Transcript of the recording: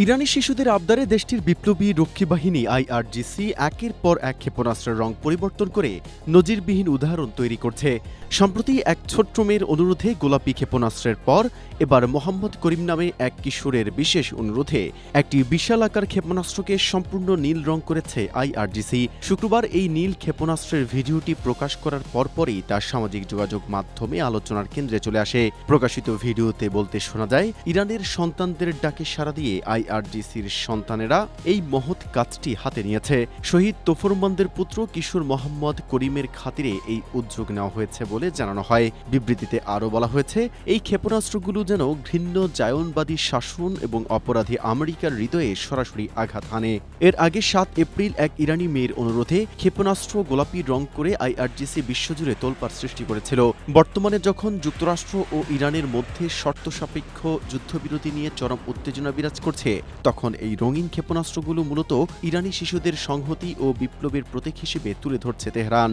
ইরানি শিশুদের আবদারে দেশটির বিপ্লবী রক্ষী বাহিনী আইআরজিসি একের পর এক ক্ষেপণাস্ত্রের রং পরিবর্তন করে নজিরবিহীন উদাহরণ তৈরি করছে। সম্প্রতি এক ছোট্ট মেয়ের অনুরোধে গোলাপি ক্ষেপণাস্ত্রের পর এবার মোহাম্মদ করিম নামে এক কিশোরের বিশেষ অনুরোধে একটি বিশাল আকার ক্ষেপণাস্ত্রকে সম্পূর্ণ নীল রং করেছে আইআরজিসি। শুক্রবার এই নীল ক্ষেপণাস্ত্রের ভিডিওটি প্রকাশ করার পরপরই তা সামাজিক যোগাযোগ মাধ্যমে আলোচনার কেন্দ্রে চলে আসে। প্রকাশিত ভিডিওতে বলতে শোনা যায়, ইরানের সন্তানদের ডাকে সাড়া দিয়ে আইআরজিসির সন্তানেরা এই মহৎ কাজটি হাতে নিয়েছে। শহীদ তোফরমানদের পুত্র কিশোর মোহাম্মদ করিমের খাতিরে এই উদ্যোগ নেওয়া হয়েছে বলে জানানো হয়। বিবৃতিতে আরও বলা হয়েছে, এই ক্ষেপণাস্ত্রগুলো যেন ঘৃণ্য জায়নবাদী শাসন এবং অপরাধী আমেরিকার হৃদয়ে সরাসরি আঘাত হানে। এর আগে ৭ এপ্রিল এক ইরানি মেয়ের অনুরোধে ক্ষেপণাস্ত্র গোলাপি রং করে আইআরজিসি বিশ্বজুড়ে তোলপাড় সৃষ্টি করেছিল। বর্তমানে যখন যুক্তরাষ্ট্র ও ইরানের মধ্যে শর্ত সাপেক্ষ যুদ্ধবিরতি নিয়ে চরম উত্তেজনা বিরাজ করছে, তখন এই রঙিন ক্ষেপণাস্ত্রগুলো মূলত ইরানি শিশুদের সংহতি ও বিপ্লবের প্রতীক হিসেবে তুলে ধরছে তেহরান।